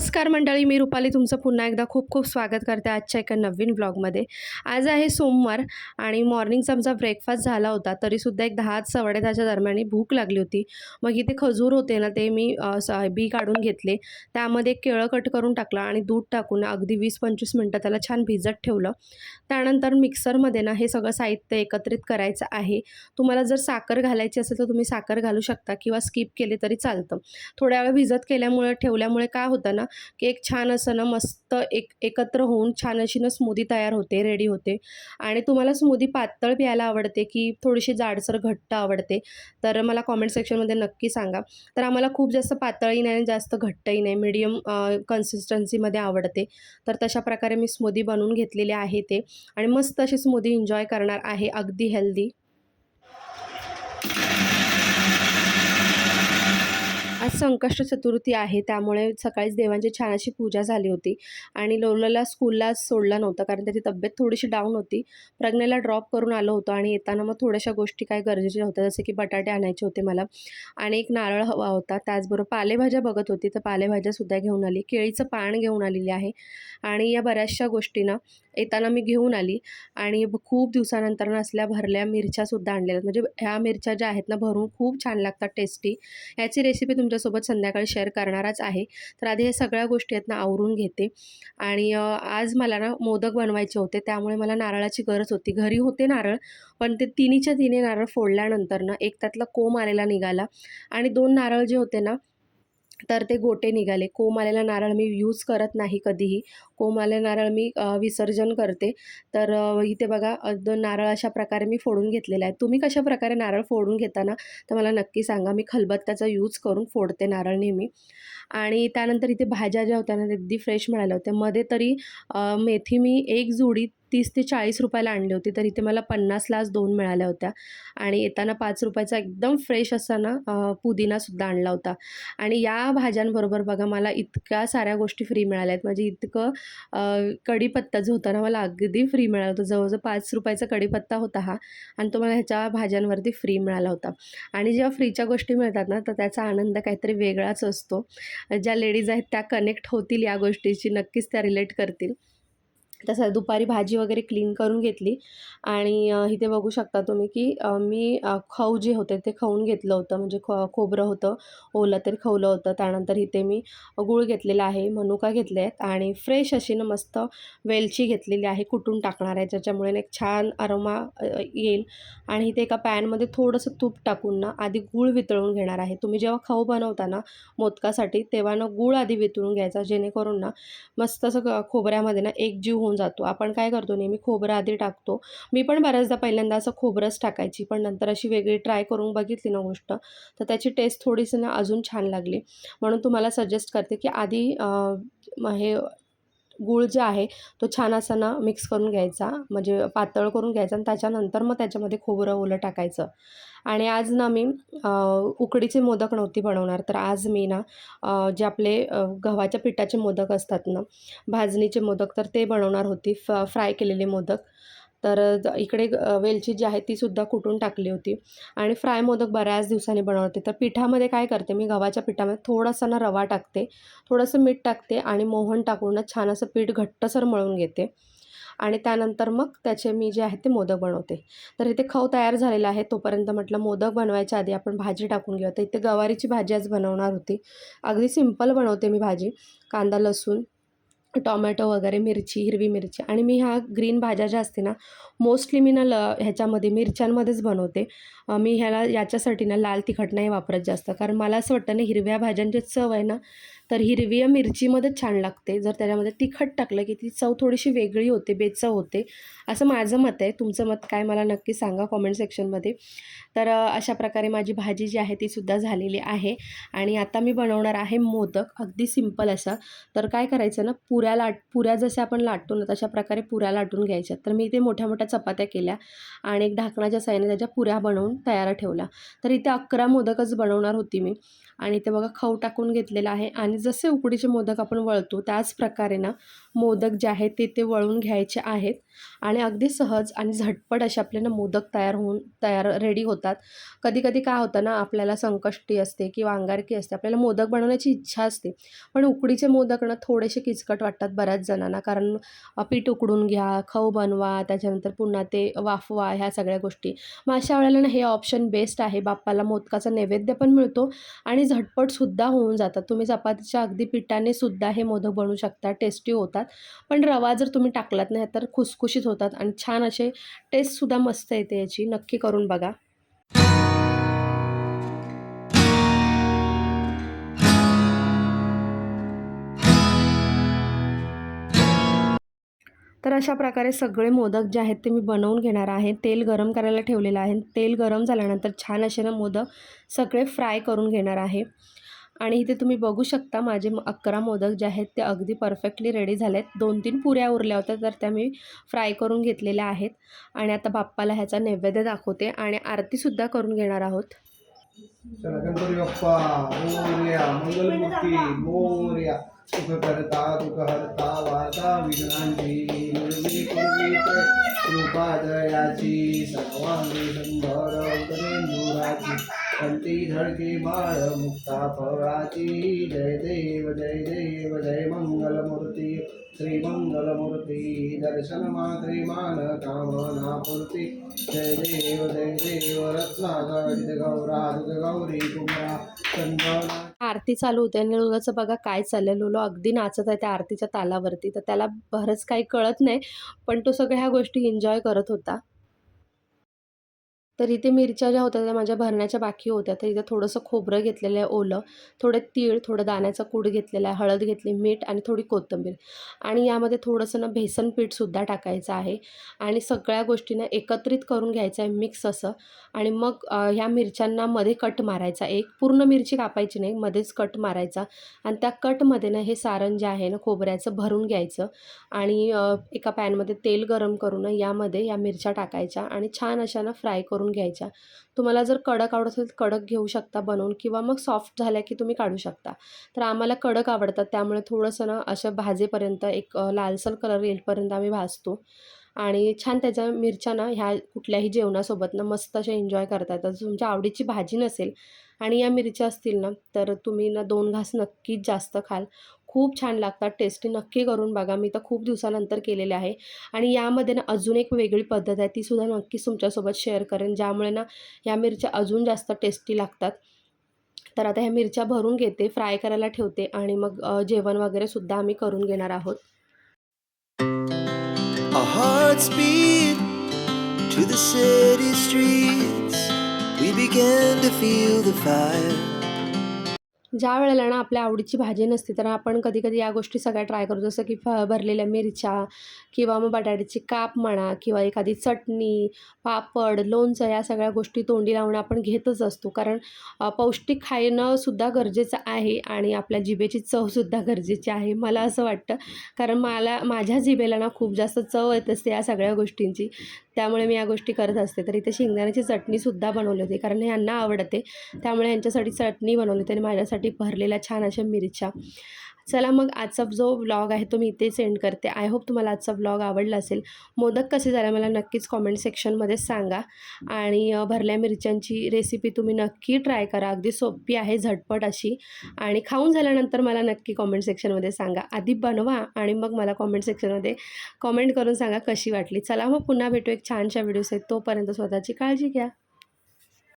नमस्कार मंडळी, मी रुपाली तुमचं पुन्हा एकदा खूप खूप स्वागत करते आजच्या एका नवीन व्लॉगमध्ये। आज आहे सोमवार आणि मॉर्निंगचा आमचा ब्रेकफास्ट झाला होता, तरीसुद्धा एक 10-10:15च्या दरम्यान भूक लागली होती। मग इथे खजूर होते ना, ते मी बी काढून घेतले, त्यामध्ये केळं कट करून टाकलं आणि दूध टाकून अगदी 20-25 मिनटं त्याला छान भिजत ठेवलं। त्यानंतर मिक्सरमध्ये ना हे सगळं साहित्य एकत्रित करायचं आहे। तुम्हाला जर साखर घालायची असेल तर तुम्ही साखर घालू शकता किंवा स्किप केले तरी चालतं। थोड्या वेळ भिजत ठेवल्यामुळे काय होतं ना, की एक छान असं ना मस्त एकत्र होऊन छान अशी ना स्मूदी तयार होते, रेडी होते। आणि तुम्हाला स्मूदी पातळ प्यायला आवडते की थोडीशी जाडसर घट्ट आवडते, तर मला कॉमेंट सेक्शनमध्ये नक्की सांगा। तर आम्हाला खूप जास्त पातळही नाही, जास्त घट्टही नाही, मीडियम कन्सिस्टन्सीमध्ये आवडते। तर तशा प्रकारे मी स्मूदी बनवून घेतलेली आहे ते, आणि मस्त अशी स्मूदी एन्जॉय करणार आहे, अगदी हेल्दी। आज संकष्ट चतुर्थी आहे, त्यामुळे सकाळीच देवांची छान अशी पूजा झाली होती आणि लोलाला स्कूलला सोडलं नव्हतं, कारण त्याची तब्येत थोडीशी डाऊन होती। प्रज्ञेला ड्रॉप करून आलो होतो आणि येताना मग थोड्याशा गोष्टी काय गरजेच्या होत्या, जसे की बटाटे आणायचे होते मला आणि एक नारळ हवा होता। त्याचबरोबर पालेभाज्या बघत होती, तर पालेभाज्यासुद्धा घेऊन आली, केळीचं पान घेऊन आलेली आहे आणि या बऱ्याचशा गोष्टी ना येताना मी घेऊन आली। आणि खूप दिवसानंतर असल्या भरल्या मिरच्यासुद्धा आणलेल्या, म्हणजे ह्या मिरच्या ज्या आहेत ना भरून खूप छान लागतात, टेस्टी। ह्याची रेसिपी तुमच्यासोबत संध्याकाळी शेअर करणारच आहे। तर आधी हे सगळ्या गोष्टी आहेत ना आवरून घेते। आणि आज मला ना मोदक बनवायचे होते, त्यामुळे मला नारळाची गरज होती। घरी होते नारळ, पण ते तिन्हीच्या तिन्ही नारळ फोडल्यानंतर ना एक त्यातला कोंब आलेला निघाला आणि 2 नारळ जे होते ना तर ते गोटे निघाले। कोंब आलेला नारळ मी यूज करत नाही कधीही, कोंब आलेला नारळ मी विसर्जन करते। तर इथे बघा 2 नारळ अशा प्रकारे मी फोडून घेतलेले आहेत। तुम्ही कशा प्रकारे नारळ फोडून घेता ना, तर मला नक्की सांगा। मी खलबत्त्याचा यूज करून फोडते नारळ नेहमी। आणि त्यानंतर इथे भाज्या ज्या होत्या ना, त्या अगदी फ्रेश मिळाल्या होत्या। मध्ये तरी मेथी मी एक जुडी 30 ते 40 रुपयाला आणली होती, तर इथे मला 50लाच 2 मिळाल्या होत्या। आणि येताना 5 रुपयाचा एकदम फ्रेश असा ना पुदिनासुद्धा आणला होता। आणि या भाज्यांबरोबर बघा मला इतक्या साऱ्या गोष्टी फ्री मिळाल्या आहेत, म्हणजे इतकं कढीपत्ता जो होता ना मला अगदी फ्री मिळाला होता। जवळजवळ 5 रुपयाचा कढीपत्ता होता हा, आणि तो मला ह्याच्या भाज्यांवरती फ्री मिळाला होता। आणि जेव्हा फ्रीच्या गोष्टी मिळतात ना, तर त्याचा आनंद काहीतरी वेगळाच असतो। ज्या लेडीज आहेत त्या कनेक्ट होतील या गोष्टीशी, नक्कीच त्या रिलेट करतील। तसं दुपारी भाजी वगैरे क्लीन करून घेतली आणि इथे बघू शकता तुम्ही की मी खव जे होते ते खवून घेतलं होतं, म्हणजे खोबरं होतं ओलं, तरी खवलं होतं। त्यानंतर इथे मी गूळ घेतलेला आहे, मनुका घेतले आहेत आणि फ्रेश अशी ना मस्त वेलची घेतलेली आहे, कुटून टाकणार आहे, ज्याच्यामुळे एक छान अरोमा येईल। आणि इथे एका पॅनमध्ये थोडंसं तूप टाकून ना आधी गूळ वितळून घेणार आहे। तुम्ही जेव्हा खव बनवता ना मोदकासाठी, तेव्हा ना गूळ आधी वितळून घ्यायचा, जेणेकरून ना मस्त असं खोबऱ्यामध्ये ना एकजीव होऊन जातो। आपण काय करतो, नेहमी खोबरं आधी टाकतो। मी पण बऱ्याचदा पहिल्यांदा असं खोबरंच टाकायची, पण नंतर अशी वेगळी ट्राय करून बघितली ना गोष्ट, तर त्याची टेस्ट थोडीशी ना अजून छान लागली। म्हणून तुम्हाला सजेस्ट करते की आधी हे गूळ जे आहे तो छान असा ना मिक्स करून घ्यायचा, म्हणजे पातळ करून घ्यायचा, आणि त्याच्यानंतर मग त्याच्यामध्ये खोबरं ओलं टाकायचं। आणि आज ना मी उकडीचे मोदक नव्हती बनवणार, तर आज मी ना जे आपले गव्हाच्या पिठाचे मोदक असतात ना, भाजणीचे मोदक, तर ते बनवणार होती, फ्राय केलेले मोदक। तर इकडे वेलची जी आहे तीसुद्धा कुटून टाकली होती आणि फ्राय मोदक बऱ्याच दिवसांनी बनवते। तर पिठामध्ये काय करते मी, गव्हाच्या पिठामध्ये थोडासा ना रवा टाकते, थोडंसं मीठ टाकते आणि मोहन टाकून ना छान असं पीठ घट्टसर मळून घेते आणि त्यानंतर मग त्याचे मी जे आहे ते मोदक बनवते। तर इथे खव तयार झालेला आहे, तोपर्यंत म्हटलं मोदक बनवायच्या आधी आपण भाजी टाकून घेऊया। तर इथे गवारीची भाजी आज बनवणार होती, अगदी सिंपल बनवते मी भाजी, कांदा लसूण टोमॅटो वगैरे, मिरची, हिरवी मिरची, आणि मी ह्या ग्रीन भाज्या ज्या असते ना मोस्टली मी ना ह्याच्यामध्ये मिरच्यांमध्येच बनवते। मी ह्याला याच्यासाठी ना लाल तिखट नाही वापरत जास्त, कारण मला असं वाटतं ना हिरव्या भाज्यांची चव आहे ना, तर हिरव्या मिरचीमध्येच छान लागते। जर त्याच्यामध्ये तिखट टाकलं की ती चव थोडीशी वेगळी होते, बेचव होते, असं माझं मत आहे। तुमचं मत काय मला नक्की सांगा कॉमेंट सेक्शनमध्ये। तर अशा प्रकारे माझी भाजी जी आहे तीसुद्धा झालेली आहे आणि आता मी बनवणार आहे मोदक, अगदी सिंपल असा। तर काय करायचं ना, पुऱ्या जशा आपण लाटतो ना तशा प्रकारे पुऱ्या लाटून घ्यायच्या। तर मी इथे मोठ्या मोठ्या चपात्या केल्या आणि एक ढाकणाच्या साहाय्याने त्याच्या पुऱ्या बनवून तयार ठेवल्या। तर इथे 11 मोदकच बनवणार होती मी, आणि इथे बघा खव टाकून घेतलेला आहे। आणि जसे उकडीचे मोदक आपण वळतो त्याच प्रकारे ना मोदक जे आहेत ते वळून घ्यायचे आहेत। आणि अगदी सहज आणि झटपट असे आपले ना मोदक तयार रेडी होतात. कधी-कधी काय होतं ना, आपल्याला संकष्टी असते किंवा अंगारकी असते, आपल्याला मोदक बनवण्याची इच्छा असते. पण उकडीचे मोदक ना थोडेसे किचकट वाटतात बऱ्याच जणांना, कारण पीठ उकडून घ्या, खव बनवा, त्याच्यानंतर पुन्हा ते वाफवा, ह्या सगळ्या गोष्टी. मग अशा वेळेला ना हे ऑप्शन बेस्ट आहे. बाप्पाला मोदकाचा नैवेद्य पण मिळतो आणि झटपटसुद्धा होऊन जातात. तुम्ही चपातीच्या अगदी पिठाने सुद्धा हे मोदक बनवू शकता, टेस्टी होतात. पण रवा जर तुम्ही टाकलात नाही तर खुसखुशीत होतात आणि छान असे टेस्टसुद्धा मस्त येते याची. नक्की करून बघा. तर अशा प्रकारे सगळे मोदक जे आहेत ते मी बनवून घेणार आहे. तेल गरम करायला ठेवलेलं आहे. तेल गरम झाल्यानंतर छान असे ना मोदक सगळे फ्राय करून घेणार आहे. आणि इथे तुम्ही बघू शकता माझे 11 मोदक जे आहेत ते अगदी परफेक्टली रेडी झालेत. 2-3 पुऱ्या उरल्या होत्या तर त्या मी फ्राय करून घेतलेल्या आहेत. आणि आता बाप्पाला ह्याचा नैवेद्य दाखवते आणि आरतीसुद्धा करून घेणार आहोत. चला गणपती बाप्पा मोरया, मंगलमूर्ती मोरया, सुख करता दुःख हरता वार्ता विघ्नांची मुलगी पूर्वीचे कृपा दयाची सर्वांगी संभर उदरेंदुराची कंठी झळके माळ मुक्ता फळाची जय देव जय देव जय मंगलमूर्ती श्री मंगलमूर्ती दर्शन मात्रे मान कामना पूर्ती जय देव रत्नागरित गौरा दुर्ग गौरी कुमरा चंदना. आरती चालू होते आणि लुलोचं बघा काय चाललंय. लुलो अगदी नाचत आहे त्या आरतीच्या तालावरती. तर त्याला बरंच काही कळत नाही, पण तो सगळ्या ह्या गोष्टी एन्जॉय करत होता. तर इथे मिरच्या ज्या होत्या त्या माझ्या भरण्याच्या बाकी होत्या. तर इथं थोडंसं खोबरं घेतलेलं आहे ओलं, थोडं तीळ, थोडं दाण्याचा कूट घेतलेला आहे, हळद घेतली, मीठ आणि थोडी कोथिंबीर आणि यामध्ये थोडंसं ना बेसन पीठसुद्धा टाकायचं आहे आणि सगळ्या गोष्टींना एकत्रित करून घ्यायचं आहे मिक्स असं. आणि मग ह्या मिरच्यांना मध्ये कट मारायचा, एक पूर्ण मिरची कापायची नाही, मध्येच कट मारायचा आणि त्या कटमध्ये ना हे सारण जे आहे ना खोबऱ्याचं भरून घ्यायचं आणि एका पॅनमध्ये तेल गरम करून यामध्ये या मिरच्या टाकायच्या आणि छान अशा ना फ्राय करून घ्यायच्या. तुम्हाला जर कडक आवडत असेल तर कडक घेऊ शकता बनवून किंवा मग सॉफ्ट झाल्या की तुम्ही काढू शकता. तर आम्हाला कडक आवडतात त्यामुळे थोडंसं ना असं भाजेपर्यंत एक लालसर कलर येईपर्यंत आम्ही भाजतो आणि छान त्याच्या मिरच्या ना ह्या कुठल्याही जेवणासोबत ना मस्त अशा एन्जॉय करता येतात. जर तुमच्या आवडीची भाजी नसेल आणि या मिरच्या असतील ना तर तुम्ही ना 2 घास नक्कीच जास्त खाल. खूप छान लागतात, टेस्टी. नक्की करून बघा. मी तर खूप दिवसानंतर केलेले आहे आणि यामध्ये ना अजून एक वेगळी पद्धत आहे, तीसुद्धा नक्कीच तुमच्यासोबत शेअर करेन, ज्यामुळे ना ह्या मिरच्या अजून जास्त टेस्टी लागतात. तर आता ह्या मिरच्या भरून घेते, फ्राय करायला ठेवते आणि मग जेवण वगैरेसुद्धा आम्ही करून घेणार आहोत. Our hearts beat to the city streets. We began to feel the fire. ज्या वेळेला ना आपल्या आवडीची भाजी नसते तर आपण कधी-कधी या गोष्टी सगळ्या ट्राय करतो. जसं की भरलेल्या मिरच्या किंवा मग बटाट्याची काप म्हणा किंवा एखादी चटणी, पापड, लोणचं या सगळ्या गोष्टी तोंडी लावून आपण घेतच असतो. कारण पौष्टिक खाणंसुद्धा गरजेचं आहे आणि आपल्या जिभेची चवसुद्धा गरजेची आहे. मला असं वाटतं. कारण माझ्या जिभेला ना खूप जास्त चव येत असते या सगळ्या गोष्टींची. त्यामुळे मी या गोष्टी करत असते. तर इथे शेंगदाण्याची चटणीसुद्धा बनवली होती कारण ह्यांना आवडते. त्यामुळे यांच्यासाठी चटणी बनवली होती आणि माझ्यासाठी भरलेल्या छान अशा मिरच्या. चला मग आजचा जो व्लॉग आहे तो मी इथे सेंड करते. आय होप तुम्हाला आजचा व्लॉग आवडला असेल. मोदक कसे झाले मला नक्कीच कॉमेंट सेक्शनमध्ये सांगा आणि भरल्या मिरच्यांची रेसिपी तुम्ही नक्की ट्राय करा. अगदी सोपी आहे, झटपट अशी आणि खाऊन झाल्यानंतर मला नक्की कॉमेंट सेक्शनमध्ये सांगा. आधी बनवा आणि मग मला कॉमेंट सेक्शनमध्ये कॉमेंट करून सांगा कशी वाटली. चला मग पुन्हा भेटू एक छानशा व्हिडिओसहित. तोपर्यंत स्वतःची काळजी घ्या.